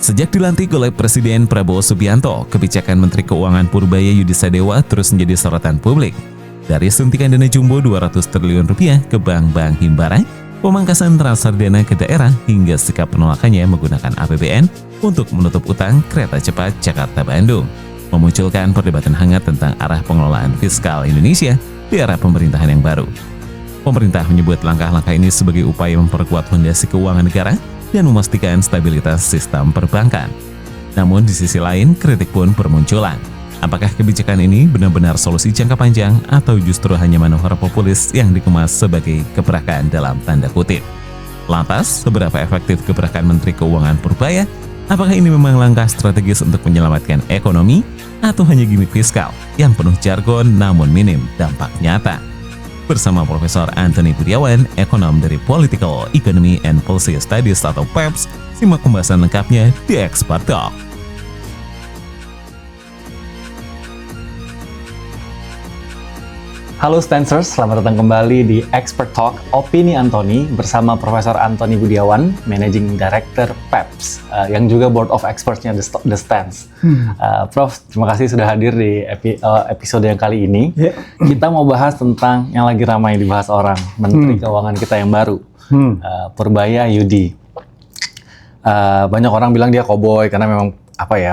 Sejak dilantik oleh Presiden Prabowo Subianto, kebijakan Menteri Keuangan Purbaya Yudi Sadewa terus menjadi sorotan publik. Dari suntikan dana jumbo 200 triliun rupiah ke bank-bank himbara, pemangkasan transfer dana ke daerah hingga sikap penolakannya menggunakan APBN untuk menutup utang kereta cepat Jakarta-Bandung, memunculkan perdebatan hangat tentang arah pengelolaan fiskal Indonesia di era pemerintahan yang baru. Pemerintah menyebut langkah-langkah ini sebagai upaya memperkuat fondasi keuangan negara dan memastikan stabilitas sistem perbankan. Namun di sisi lain, kritik pun bermunculan. Apakah kebijakan ini benar-benar solusi jangka panjang atau justru hanya manuver populis yang dikemas sebagai gebrakan dalam tanda kutip? Lantas, seberapa efektif gebrakan Menteri Keuangan Purbaya? Apakah ini memang langkah strategis untuk menyelamatkan ekonomi atau hanya gimmick fiskal yang penuh jargon namun minim dampak nyata? Bersama Profesor Antoni Budiawan, ekonom dari Political Economy and Policy Studies atau PEPS, simak pembahasan lengkapnya di Expert Talk. Halo Stancers, selamat datang kembali di Expert Talk Opini Antoni bersama Profesor Antoni Budiawan, Managing Director PEPS, yang juga Board of Experts-nya The Stance. Prof, terima kasih sudah hadir di episode yang kali ini. Kita mau bahas tentang yang lagi ramai dibahas orang, Menteri Keuangan kita yang baru, Purbaya Yudi. Banyak orang bilang dia cowboy karena memang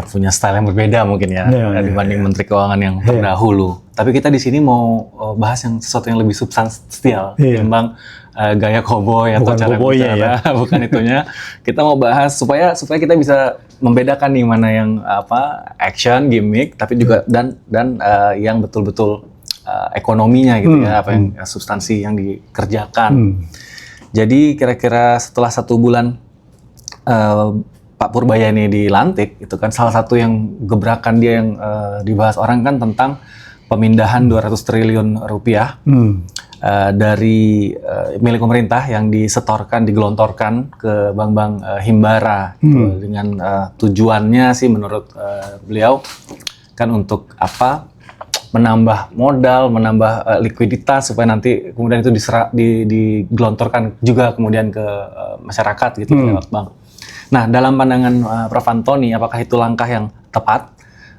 punya style yang berbeda mungkin dibanding Menteri Keuangan yang terdahulu. Tapi kita di sini mau bahas yang sesuatu yang lebih substansial, ketimbang gaya cowboy atau cara bicara, bukan itunya. Kita mau bahas supaya kita bisa membedakan nih mana yang action, gimmick, tapi juga dan yang betul-betul ekonominya gitu apa yang substansi yang dikerjakan. Jadi kira-kira setelah 1 bulan Pak Purbaya ini dilantik, itu kan salah satu yang gebrakan dia yang dibahas orang kan tentang pemindahan 200 triliun rupiah dari milik pemerintah yang digelontorkan ke bank-bank himbara gitu, dengan tujuannya sih menurut beliau kan untuk menambah modal, menambah likuiditas supaya nanti kemudian itu digelontorkan juga kemudian ke masyarakat gitu lewat bank. Nah, dalam pandangan Prof. Antoni, apakah itu langkah yang tepat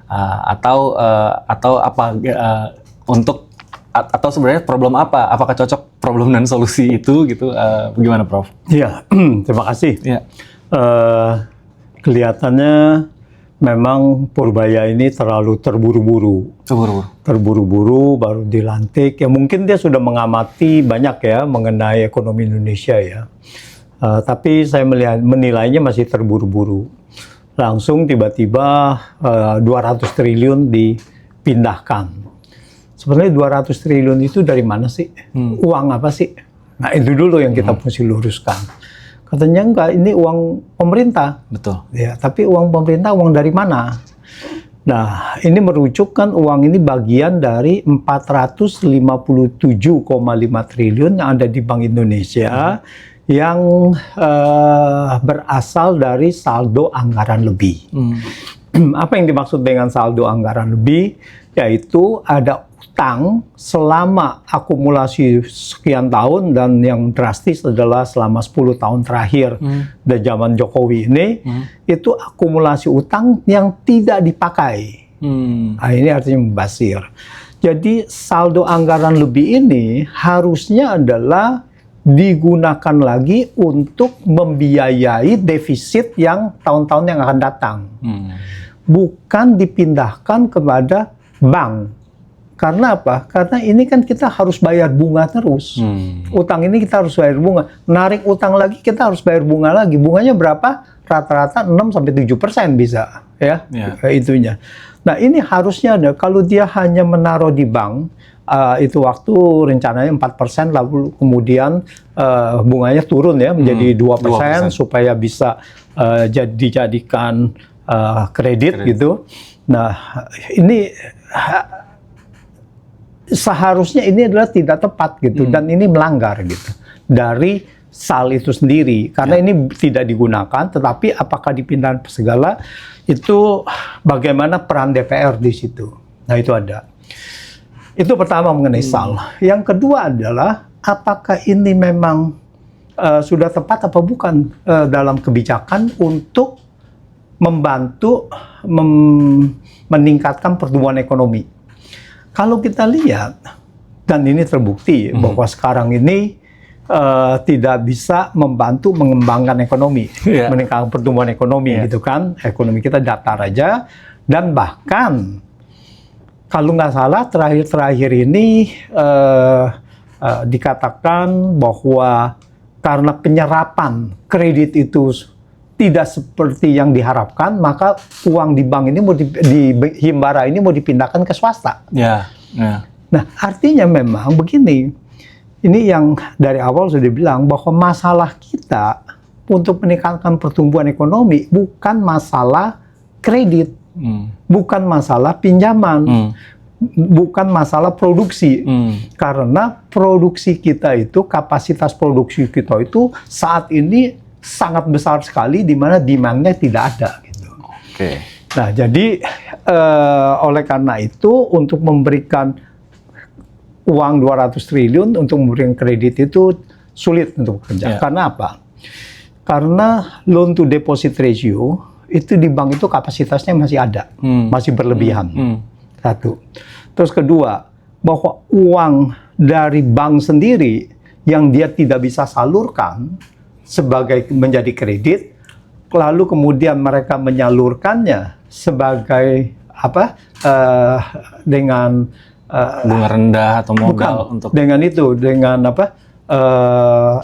atau sebenarnya problem apa? Apakah cocok problem dan solusi itu gitu? Bagaimana, Prof? Iya, terima kasih. Ya. Kelihatannya memang Purbaya ini terlalu terburu-buru. Terburu-buru baru dilantik. Ya mungkin dia sudah mengamati banyak ya mengenai ekonomi Indonesia ya. Tapi saya menilainya masih terburu-buru. Langsung tiba-tiba 200 triliun dipindahkan. Sebenarnya 200 triliun itu dari mana sih? Uang apa sih? Nah itu dulu yang kita mesti luruskan. Katanya enggak, ini uang pemerintah. Betul. Ya, tapi uang pemerintah uang dari mana? Nah ini merujuk kan uang ini bagian dari 457,5 triliun yang ada di Bank Indonesia. Yang berasal dari saldo anggaran lebih. Apa yang dimaksud dengan saldo anggaran lebih? Yaitu ada utang selama akumulasi sekian tahun dan yang drastis adalah selama 10 tahun terakhir dari zaman Jokowi ini, itu akumulasi utang yang tidak dipakai. Nah, ini artinya mubazir. Jadi saldo anggaran lebih ini harusnya adalah digunakan lagi untuk membiayai defisit yang tahun-tahun yang akan datang. Bukan dipindahkan kepada bank. Karena apa? Karena ini kan kita harus bayar bunga terus. Utang ini kita harus bayar bunga. Narik utang lagi kita harus bayar bunga lagi. Bunganya berapa? Rata-rata 6-7% bisa. Ya, itunya. Nah ini harusnya ada. Kalau dia hanya menaruh di bank, itu waktu rencananya 4%, lalu kemudian bunganya turun ya menjadi 2% supaya bisa dijadikan kredit gitu. Nah, ini seharusnya ini adalah tidak tepat gitu dan ini melanggar gitu dari SAL itu sendiri karena ini tidak digunakan, tetapi apakah dipindahkan segala itu bagaimana peran DPR di situ. Nah, itu ada. Itu pertama mengenai SAL. Yang kedua adalah apakah ini memang sudah tepat apa bukan dalam kebijakan untuk membantu meningkatkan pertumbuhan ekonomi. Kalau kita lihat, dan ini terbukti bahwa sekarang ini tidak bisa membantu mengembangkan ekonomi, meningkatkan pertumbuhan ekonomi, gitu kan? Ekonomi kita datar aja, dan bahkan kalau nggak salah terakhir ini dikatakan bahwa karena penyerapan kredit itu tidak seperti yang diharapkan, maka uang di bank ini di Himbara ini mau dipindahkan ke swasta. Nah, artinya memang begini, ini yang dari awal sudah dibilang bahwa masalah kita untuk meningkatkan pertumbuhan ekonomi bukan masalah kredit, bukan masalah pinjaman, bukan masalah produksi. Karena produksi kita itu, kapasitas produksi kita itu saat ini sangat besar sekali, di mana demand-nya tidak ada. Gitu. Nah, jadi oleh karena itu untuk memberikan uang 200 triliun untuk memberikan kredit itu sulit untuk bekerja. Karena apa? Karena loan to deposit ratio itu di bank itu kapasitasnya masih ada, masih berlebihan. Satu. Terus kedua, bahwa uang dari bank sendiri yang dia tidak bisa salurkan sebagai menjadi kredit, lalu kemudian mereka menyalurkannya sebagai apa? Dengan bunga rendah atau modal untuk dengan apa?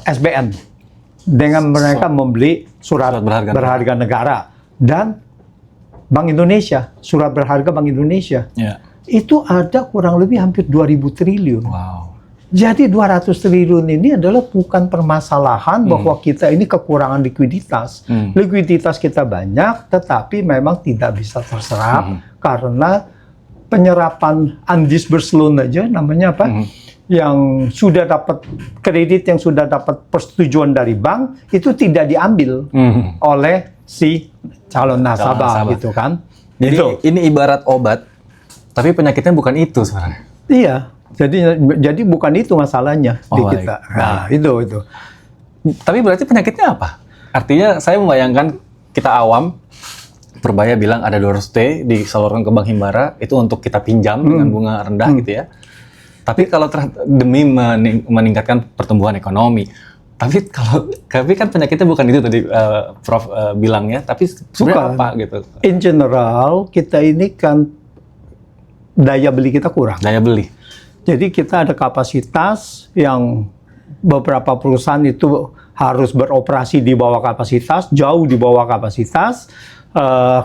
SBN. Dengan mereka membeli surat berharga negara dan Bank Indonesia, surat berharga Bank Indonesia. Itu ada kurang lebih hampir 2.000 triliun. Jadi 200 triliun ini adalah bukan permasalahan bahwa kita ini kekurangan likuiditas. Likuiditas kita banyak, tetapi memang tidak bisa terserap karena penyerapan undisbursed loan aja, namanya apa? Yang sudah dapat kredit, yang sudah dapat persetujuan dari bank, itu tidak diambil oleh si calon nasabah, gitu kan? Jadi ini ibarat obat, tapi penyakitnya bukan itu sebenarnya. Iya. Jadi bukan itu masalahnya di kita. Nah, itu. Tapi berarti penyakitnya apa? Artinya saya membayangkan kita awam, Purbaya bilang ada 200T disalurkan ke Bank Himbara, itu untuk kita pinjam dengan bunga rendah gitu ya. Tapi kalau demi meningkatkan pertumbuhan ekonomi. Tapi kan penyakitnya bukan itu tadi Prof bilang ya, tapi sebenarnya apa gitu? In general, kita ini kan daya beli kita kurang. Daya beli. Jadi kita ada kapasitas yang beberapa perusahaan itu harus beroperasi di bawah kapasitas, jauh di bawah kapasitas,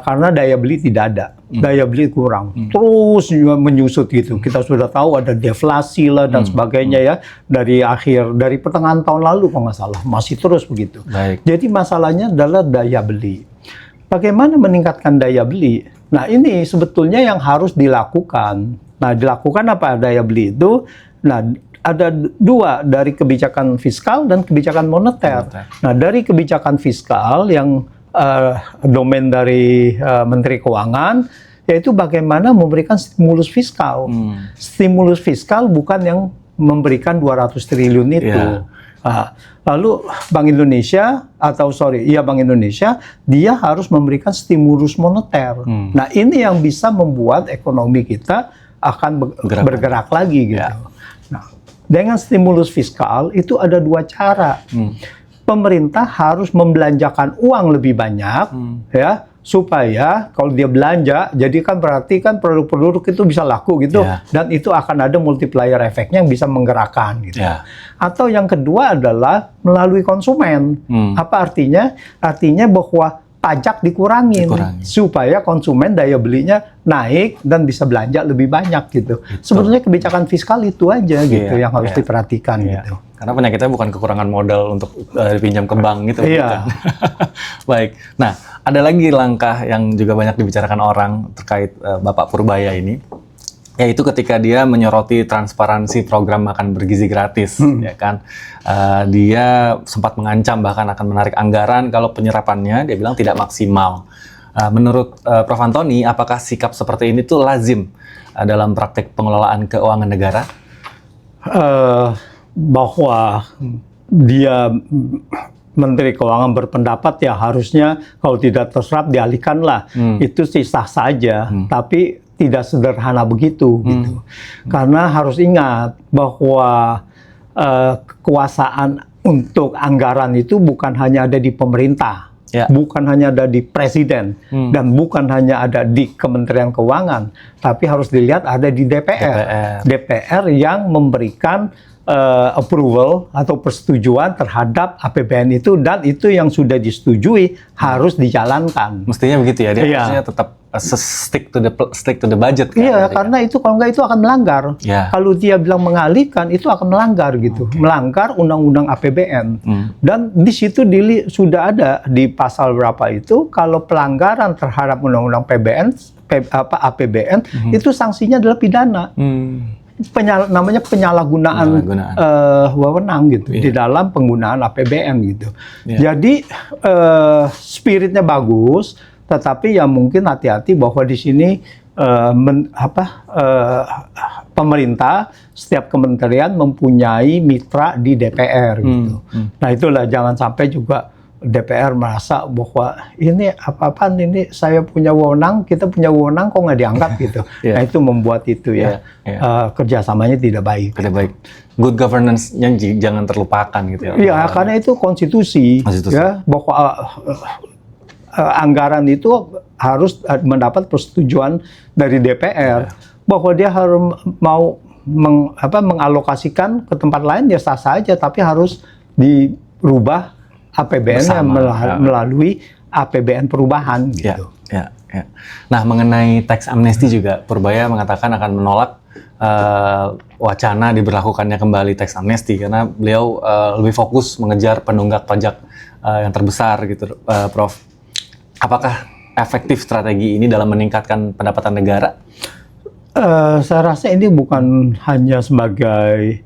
karena daya beli tidak ada, daya beli kurang, terus menyusut gitu. Kita sudah tahu ada deflasi lah dan sebagainya ya, dari pertengahan tahun lalu kalau nggak salah, masih terus begitu. Jadi masalahnya adalah daya beli. Bagaimana meningkatkan daya beli? Nah, ini sebetulnya yang harus dilakukan. Nah, dilakukan apa daya beli itu? Nah, ada dua, dari kebijakan fiskal dan kebijakan moneter. Nah, dari kebijakan fiskal yang domain dari Menteri Keuangan, yaitu bagaimana memberikan stimulus fiskal. Stimulus fiskal bukan yang memberikan 200 triliun itu. Lalu Bank Indonesia Bank Indonesia, dia harus memberikan stimulus moneter. Nah, ini yang bisa membuat ekonomi kita akan bergerak lagi gitu. Nah, dengan stimulus fiskal itu ada dua cara. Pemerintah harus membelanjakan uang lebih banyak, ya, supaya kalau dia belanja, jadi kan berarti kan produk-produk itu bisa laku gitu, dan itu akan ada multiplier efeknya yang bisa menggerakkan gitu. Atau yang kedua adalah melalui konsumen. Apa artinya? Artinya bahwa pajak dikurangin supaya konsumen daya belinya naik dan bisa belanja lebih banyak gitu. Sebetulnya kebijakan fiskal itu aja gitu yang harus diperhatikan gitu. Karena penyakitnya bukan kekurangan modal untuk dipinjam ke bank gitu. Baik. Nah, ada lagi langkah yang juga banyak dibicarakan orang terkait Bapak Purbaya ini, yaitu ketika dia menyoroti transparansi program makan bergizi gratis, ya kan? Dia sempat mengancam bahkan akan menarik anggaran kalau penyerapannya dia bilang tidak maksimal. Menurut Prof. Antoni, apakah sikap seperti ini tuh lazim dalam praktek pengelolaan keuangan negara? Bahwa dia Menteri Keuangan berpendapat ya harusnya kalau tidak terserap dialihkanlah. Itu sih sah saja, tapi tidak sederhana begitu gitu. Karena harus ingat bahwa kekuasaan untuk anggaran itu bukan hanya ada di pemerintah, bukan hanya ada di presiden, dan bukan hanya ada di Kementerian Keuangan, tapi harus dilihat ada di DPR. DPR yang memberikan approval atau persetujuan terhadap APBN itu, dan itu yang sudah disetujui harus dijalankan. Mestinya begitu ya, dia harusnya tetap stick to the budget kan? Iya, karena itu kalau nggak itu akan melanggar. Kalau dia bilang mengalihkan, itu akan melanggar gitu, melanggar undang-undang APBN. Dan di situ sudah ada di pasal berapa itu, kalau pelanggaran terhadap undang-undang APBN itu sanksinya adalah pidana. Namanya penyalahgunaan wewenang gitu di dalam penggunaan APBN gitu. Jadi spiritnya bagus, tetapi ya mungkin hati-hati bahwa di sini pemerintah, setiap kementerian mempunyai mitra di DPR gitu. Nah itulah, jangan sampai juga DPR merasa bahwa ini apa-apaan, ini saya punya wewenang, kita punya wewenang kok nggak diangkat gitu. Nah itu membuat itu kerjasamanya tidak baik. Tidak baik. Good governance-nya jangan terlupakan gitu ya. Iya, karena itu konstitusi. Ya, bahwa anggaran itu harus mendapat persetujuan dari DPR. Bahwa dia harus mau mengalokasikan ke tempat lain ya sah saja, tapi harus dirubah APBN melalui APBN perubahan gitu. Nah, mengenai tax amnesty juga, Purbaya mengatakan akan menolak wacana diberlakukannya kembali tax amnesty karena beliau lebih fokus mengejar penunggak pajak yang terbesar gitu, Prof. Apakah efektif strategi ini dalam meningkatkan pendapatan negara? Saya rasa ini bukan hanya sebagai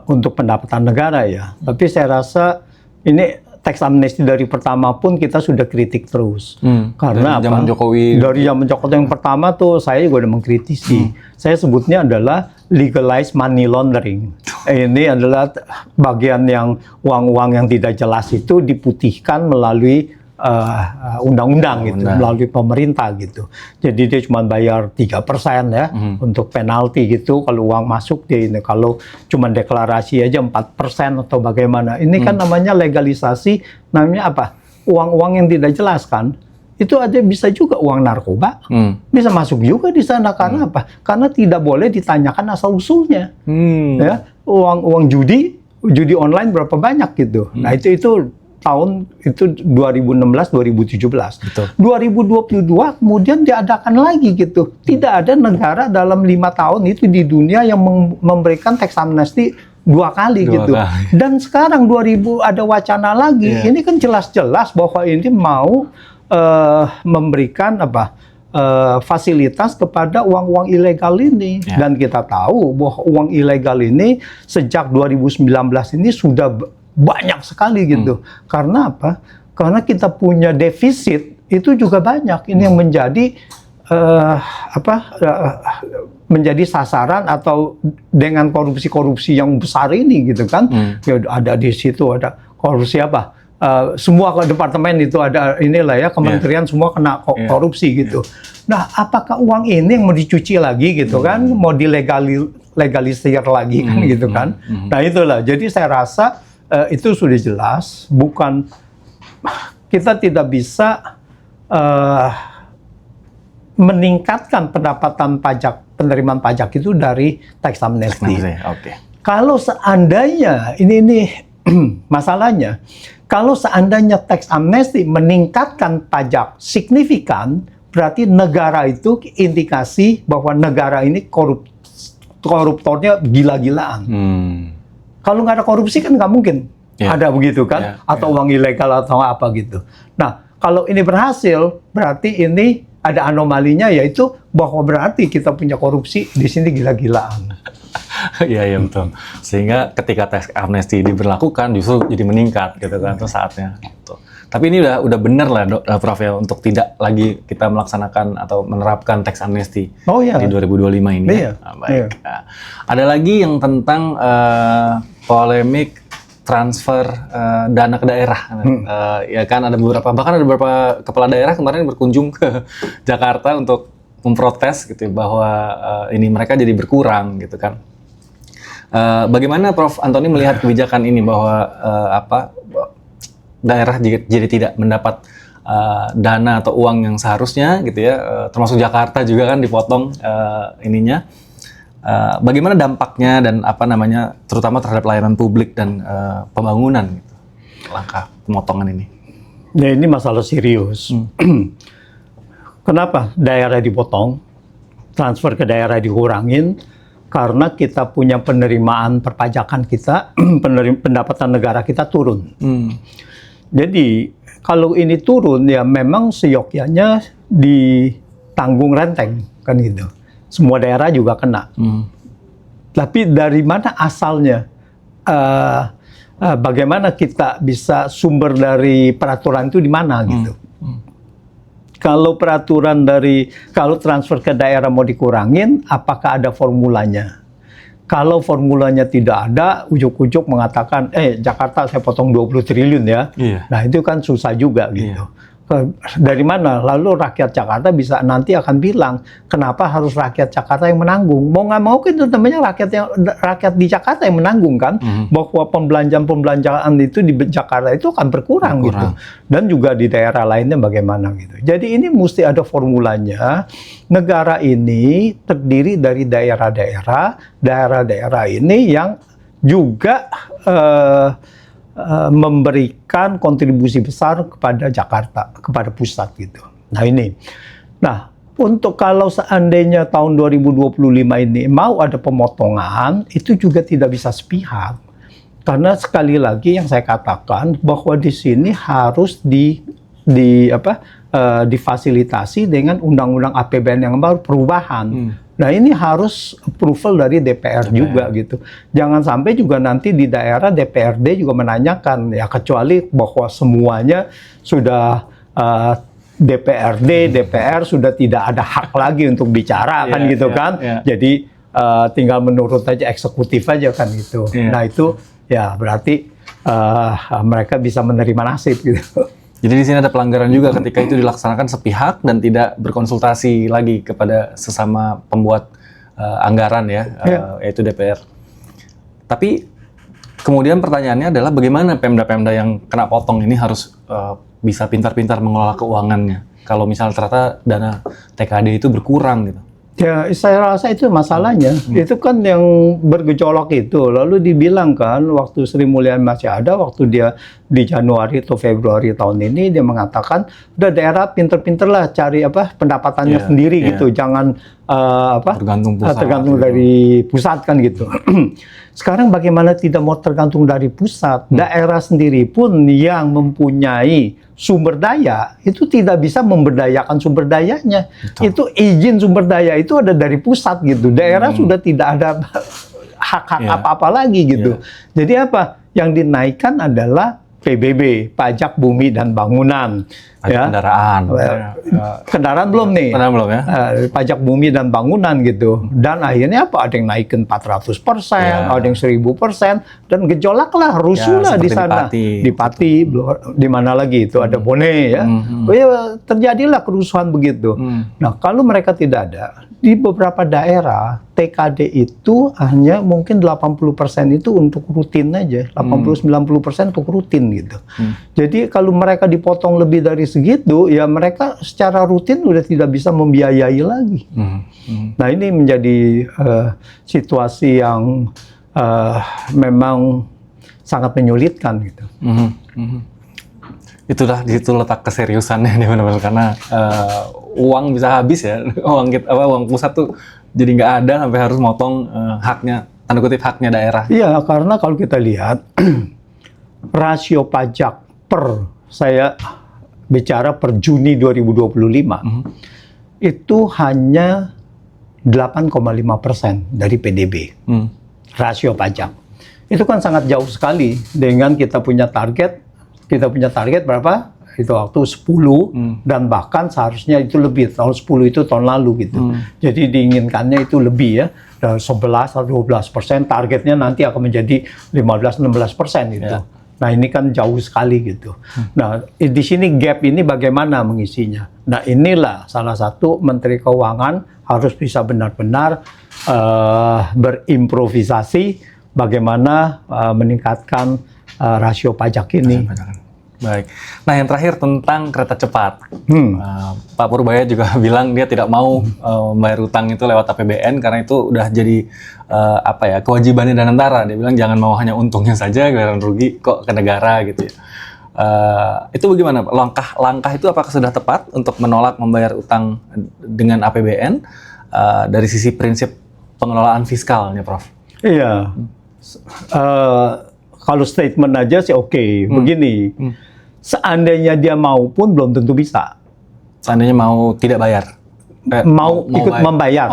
untuk pendapatan negara ya, tapi saya rasa ini tax amnesty dari pertama pun kita sudah kritik terus. Karena dari zaman Jokowi. Dari zaman Jokowi yang pertama tuh saya juga udah mengkritisi. Saya sebutnya adalah legalize money laundering. Ini adalah bagian yang uang-uang yang tidak jelas itu diputihkan melalui undang-undang gitu, melalui pemerintah gitu. Jadi dia cuma bayar 3% ya untuk penalti gitu kalau uang masuk dia ini. Kalau cuma deklarasi aja 4% atau bagaimana. Ini kan namanya legalisasi, namanya apa? Uang-uang yang tidak jelas kan. Itu aja bisa juga uang narkoba. Bisa masuk juga di sana karena apa? Karena tidak boleh ditanyakan asal-usulnya. Ya, uang judi online berapa banyak gitu. Nah, itu tahun itu 2016-2017. 2022 kemudian diadakan lagi gitu. Tidak ada negara dalam 5 tahun itu di dunia yang memberikan tax amnesty 2 kali gitu. Dan sekarang 2000 ada wacana lagi. Ini kan jelas-jelas bahwa ini mau memberikan fasilitas kepada uang-uang ilegal ini. Dan kita tahu bahwa uang ilegal ini sejak 2019 ini sudah banyak sekali gitu. Karena apa? Karena kita punya defisit itu juga banyak. Ini yang menjadi menjadi sasaran atau dengan korupsi-korupsi yang besar ini gitu kan. Ya, ada di situ ada korupsi apa? Semua departemen itu ada inilah ya, kementerian semua kena korupsi gitu. Nah, apakah uang ini yang mau dicuci lagi gitu kan? Mau dilegalisir lagi kan gitu kan? Nah, itulah. Jadi saya rasa itu sudah jelas, bukan kita tidak bisa meningkatkan pendapatan pajak, penerimaan pajak itu dari tax amnesty. Kalau seandainya ini masalahnya, kalau seandainya tax amnesty meningkatkan pajak signifikan, berarti negara itu indikasi bahwa negara ini koruptornya gila-gilaan. Kalau nggak ada korupsi kan nggak mungkin ada begitu kan, atau uang ilegal atau apa gitu. Nah, kalau ini berhasil, berarti ini ada anomalinya, yaitu bahwa berarti kita punya korupsi di sini gila-gilaan. Iya betul. Sehingga ketika tax amnesty diberlakukan justru jadi meningkat gitu kan, itu saatnya. Gitu. Tapi ini udah benar lah Prof ya, untuk tidak lagi kita melaksanakan atau menerapkan tax amnesty di 2025 ini. Nah, baik. Ada lagi yang tentang polemik transfer dana ke daerah. Ya kan ada beberapa kepala daerah kemarin berkunjung ke Jakarta untuk memprotes gitu bahwa ini mereka jadi berkurang gitu kan. Bagaimana Prof. Antoni melihat kebijakan ini bahwa daerah jadi tidak mendapat dana atau uang yang seharusnya gitu ya, termasuk Jakarta juga kan dipotong ininya. Bagaimana dampaknya dan terutama terhadap layanan publik dan pembangunan gitu, langkah pemotongan ini? Ya ini masalah serius. Kenapa daerah dipotong, transfer ke daerah dikurangin? Karena kita punya penerimaan perpajakan kita, pendapatan negara kita turun. Jadi kalau ini turun ya memang seyogyanya ditanggung renteng kan gitu. Semua daerah juga kena. Tapi dari mana asalnya? Bagaimana kita bisa sumber dari peraturan itu di mana gitu? Kalau transfer ke daerah mau dikurangin, apakah ada formulanya? Kalau formulanya tidak ada, ujuk-ujuk mengatakan, Jakarta saya potong 20 triliun ya. Nah itu kan susah juga gitu. Dari mana? Lalu rakyat Jakarta nanti akan bilang, kenapa harus rakyat Jakarta yang menanggung? Mau nggak mau kan itu namanya rakyat di Jakarta yang menanggung kan? Bahwa pembelanjaan itu di Jakarta itu akan berkurang gitu. Dan juga di daerah lainnya bagaimana gitu. Jadi ini mesti ada formulanya. Negara ini terdiri dari daerah-daerah ini yang juga memberikan kontribusi besar kepada Jakarta, kepada pusat gitu. Nah, untuk kalau seandainya tahun 2025 ini mau ada pemotongan, itu juga tidak bisa sepihak. Karena sekali lagi yang saya katakan bahwa di sini harus difasilitasi dengan undang-undang APBN yang baru, perubahan. Nah ini harus approval dari DPR juga gitu. Jangan sampai juga nanti di daerah DPRD juga menanyakan, ya kecuali bahwa semuanya sudah DPR sudah tidak ada hak lagi untuk bicara kan gitu kan. Jadi tinggal menurut aja eksekutif aja kan gitu. Nah itu ya berarti mereka bisa menerima nasib gitu. Jadi di sini ada pelanggaran juga ketika itu dilaksanakan sepihak dan tidak berkonsultasi lagi kepada sesama pembuat anggaran yaitu DPR. Tapi kemudian pertanyaannya adalah bagaimana Pemda-Pemda yang kena potong ini harus bisa pintar-pintar mengelola keuangannya kalau misalnya ternyata dana TKD itu berkurang gitu. Ya, saya rasa itu masalahnya. Itu kan yang bergejolak itu. Lalu dibilang kan, waktu Sri Mulyani masih ada, waktu dia di Januari atau Februari tahun ini, dia mengatakan, udah daerah pinter-pinter lah cari pendapatannya sendiri gitu. Jangan tergantung dari pusat kan gitu. Sekarang bagaimana tidak mau tergantung dari pusat? Daerah sendiri pun yang mempunyai sumber daya itu tidak bisa memberdayakan sumber dayanya. Betul. Itu izin sumber daya itu ada dari pusat gitu. Daerah sudah tidak ada hak-hak apa-apa lagi gitu. Jadi apa? Yang dinaikkan adalah PBB, pajak bumi dan bangunan. Kendaraan. Kendaraan belum nih. Kendaraan belum ya. Pajak bumi dan bangunan gitu. Dan akhirnya apa? Ada yang naikin 400%, ada yang 1000%, dan gejolak lah, rusuh lah di sana. Di Pati, di mana lagi itu ada Bone ya. Terjadilah kerusuhan begitu. Nah kalau mereka tidak ada, di beberapa daerah TKD itu hanya mungkin 80% itu untuk rutin aja, 80-90% untuk rutin gitu. Jadi kalau mereka dipotong lebih dari segitu, ya mereka secara rutin udah tidak bisa membiayai lagi. Nah ini menjadi situasi yang memang sangat menyulitkan gitu. Itulah di situ letak keseriusannya nih benar-benar, karena uang bisa habis ya, uang pusat tuh jadi nggak ada sampai harus motong haknya, tanda kutip haknya daerah. Iya, karena kalau kita lihat rasio pajak saya bicara per Juni 2025 itu hanya 8,5% dari PDB rasio pajak. Itu kan sangat jauh sekali dengan kita punya target berapa? itu waktu 10 dan bahkan seharusnya itu lebih, tahun 10 itu tahun lalu gitu. Jadi diinginkannya itu lebih ya, 11 atau 12%, targetnya nanti akan menjadi 15-16% gitu. Ya. Nah ini kan jauh sekali gitu. Nah di sini gap ini bagaimana mengisinya? Nah inilah salah satu Menteri Keuangan harus bisa benar-benar berimprovisasi bagaimana meningkatkan rasio pajak ini. Baik. Nah, yang terakhir tentang kereta cepat. Pak Purbaya juga bilang dia tidak mau membayar utang itu lewat APBN karena itu udah jadi kewajibannya Danantara. Dia bilang jangan mau hanya untungnya saja, giliran rugi kok ke negara gitu ya. Itu bagaimana? Langkah itu apakah sudah tepat untuk menolak membayar utang dengan APBN dari sisi prinsip pengelolaan fiskalnya, Prof? Iya. Kalau statement aja sih oke. Begini, seandainya dia mau pun belum tentu bisa. Seandainya mau tidak bayar? Mau ikut membayar.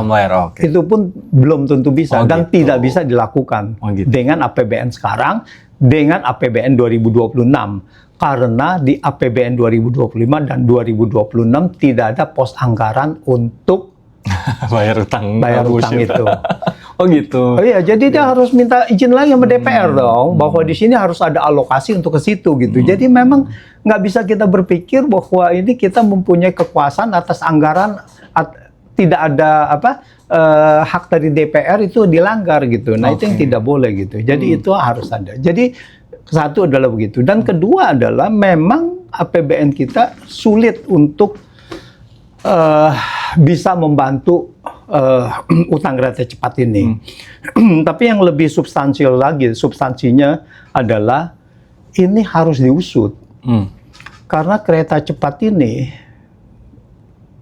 Oke. Itu pun belum tentu bisa dan gitu. tidak bisa dilakukan Gitu. dengan APBN sekarang, dengan APBN 2026. Karena di APBN 2025 dan 2026 tidak ada pos anggaran untuk bayar utang itu. Oh gitu. Oh iya, jadi dia harus minta izin lagi sama DPR dong, bahwa di sini harus ada alokasi untuk ke situ gitu. Jadi memang nggak bisa kita berpikir bahwa ini kita mempunyai kekuasaan atas anggaran, tidak ada hak dari DPR itu dilanggar gitu. Nah itu yang tidak boleh gitu. Jadi itu harus ada. Jadi satu adalah begitu, dan kedua adalah memang APBN kita sulit untuk bisa membantu utang kereta cepat ini. Tapi yang lebih substansinya adalah ini harus diusut. Karena kereta cepat ini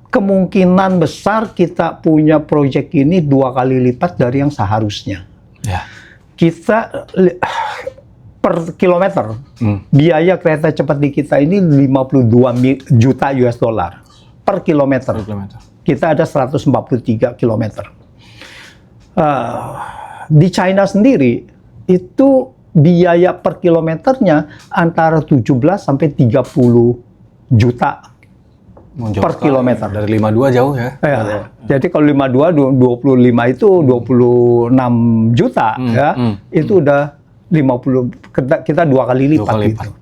kemungkinan besar kita punya proyek ini 2 kali lipat dari yang seharusnya. Ya. Kita per kilometer biaya kereta cepat di kita ini 52 juta US dollar per kilometer. Kita ada 143 kilometer. Di China sendiri itu biaya per kilometernya antara 17 sampai 30 juta per kilometer. Dari 52 jauh ya. Ya. Jadi kalau 52 25 itu 26 juta ya. Itu udah 50, kita 2 kali lipat gitu.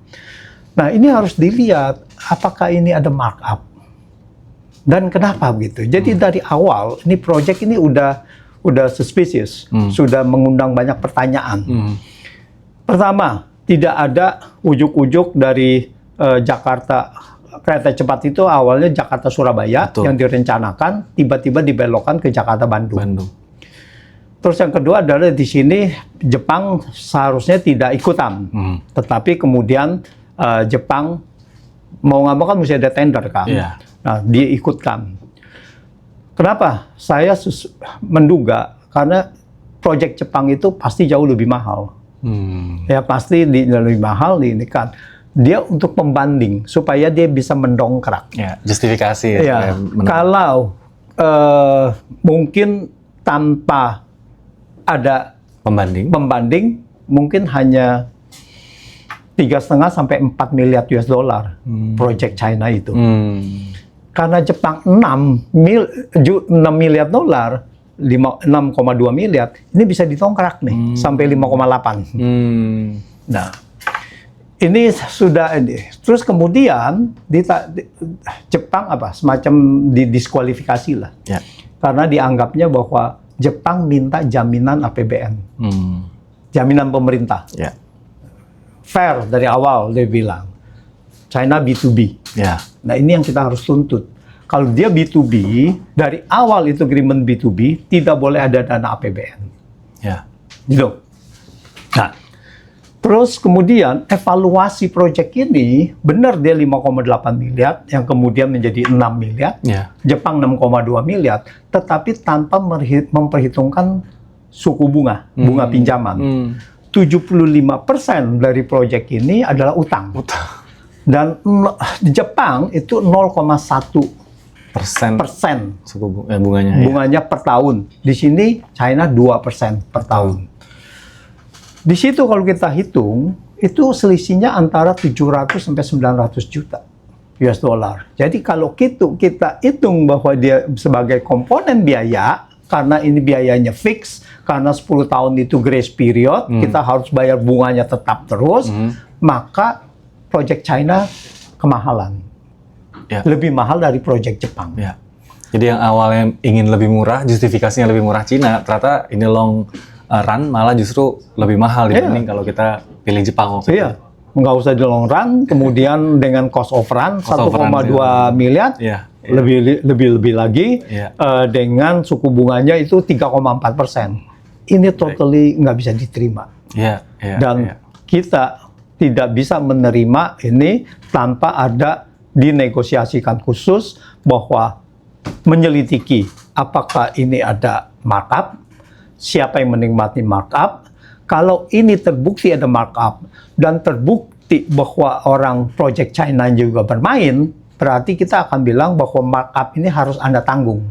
Nah, ini harus dilihat apakah ini ada markup. Dan kenapa begitu? Jadi dari awal ini proyek ini udah suspicious, sudah mengundang banyak pertanyaan. Pertama, tidak ada ujuk-ujuk dari Jakarta, kereta cepat itu awalnya Jakarta Surabaya yang direncanakan tiba-tiba dibelokkan ke Jakarta Bandung. Terus yang kedua adalah di sini Jepang seharusnya tidak ikutan, tetapi kemudian Jepang mau nggak mau kan mesti ada tender kan. Nah, dia ikutkan. Kenapa? Saya menduga karena proyek Jepang itu pasti jauh lebih mahal. Ya pasti lebih mahal ini kan. Dia untuk pembanding supaya dia bisa mendongkrak. Ya, justifikasi. Ya, kalau mungkin tanpa ada pembanding mungkin hanya 3,5 sampai 4 miliar US dollar proyek China itu. Karena Jepang 6 miliar dolar, 6,2 miliar, ini bisa ditongkrak nih sampai 5,8. Nah, ini sudah ini. Terus kemudian Jepang semacam didiskualifikasi lah. Ya. Karena dianggapnya bahwa Jepang minta jaminan APBN. Jaminan pemerintah. Ya. Fair dari awal dia bilang. China B2B. Ya. Nah ini yang kita harus tuntut. Kalau dia B2B, dari awal itu agreement B2B, tidak boleh ada dana APBN. Ya. Gitu. Nah, terus kemudian evaluasi proyek ini, benar dia 5,8 miliar, yang kemudian menjadi 6 miliar, Jepang 6,2 miliar, tetapi tanpa memperhitungkan suku bunga pinjaman. 75% dari proyek ini adalah utang. Dan di Jepang itu 0,1% bunganya per tahun. Di sini China 2% per tahun. Di situ kalau kita hitung, itu selisihnya antara 700 sampai 900 juta. US dollar. Jadi kalau kita hitung bahwa dia sebagai komponen biaya, karena ini biayanya fix, karena 10 tahun itu grace period, kita harus bayar bunganya tetap terus, maka project China kemahalan. Ya. Lebih mahal dari project Jepang. Ya. Jadi yang awalnya ingin lebih murah, justifikasinya lebih murah Cina, ternyata ini long run malah justru lebih mahal dibanding kalau kita pilih Jepang waktu itu. Nggak usah di long run, kemudian dengan cost of run 1,2 miliar, lebih lagi, dengan suku bunganya itu 3,4%. Ini totally nggak bisa diterima. Dan kita tidak bisa menerima ini tanpa ada dinegosiasikan khusus bahwa menyelidiki apakah ini ada markup, siapa yang menikmati markup. Kalau ini terbukti ada markup dan terbukti bahwa orang project China juga bermain, berarti kita akan bilang bahwa markup ini harus Anda tanggung,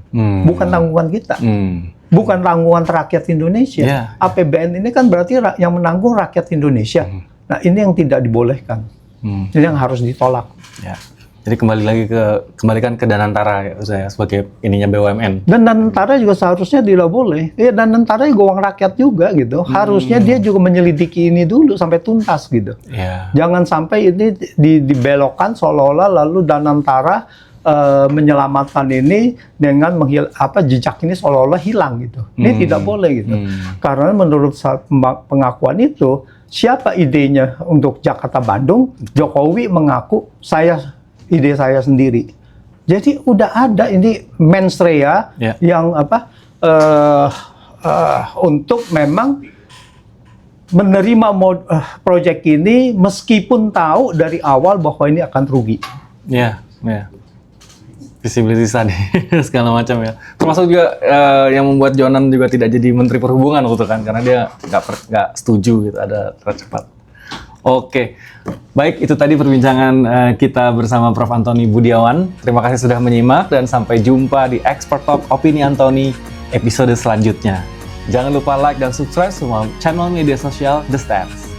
bukan tanggungan kita, bukan tanggungan rakyat Indonesia. APBN ini kan berarti yang menanggung rakyat Indonesia. Nah, ini yang tidak dibolehkan, ini yang harus ditolak. Jadi kembalikan ke Danantara ya, saya sebagai ininya BUMN. Dan Danantara juga seharusnya tidak boleh. Ya, Danantara juga uang rakyat juga gitu. Harusnya dia juga menyelidiki ini dulu sampai tuntas gitu. Jangan sampai ini dibelokkan seolah-olah lalu Danantara menyelamatkan ini dengan jejak ini seolah-olah hilang gitu. Ini tidak boleh gitu. Karena menurut pengakuan itu, siapa idenya untuk Jakarta Bandung? Jokowi mengaku ide saya sendiri. Jadi udah ada ini mens rea yang untuk memang menerima proyek ini meskipun tahu dari awal bahwa ini akan rugi. Visibility study segala macam ya. Termasuk juga yang membuat Jonan juga tidak jadi Menteri Perhubungan waktu itu kan, karena dia nggak setuju gitu ada kereta cepat. Oke, baik, itu tadi perbincangan kita bersama Prof. Antoni Budiawan. Terima kasih sudah menyimak dan sampai jumpa di Expert Talk Opini Antoni episode selanjutnya. Jangan lupa like dan subscribe semua channel media sosial The Stance.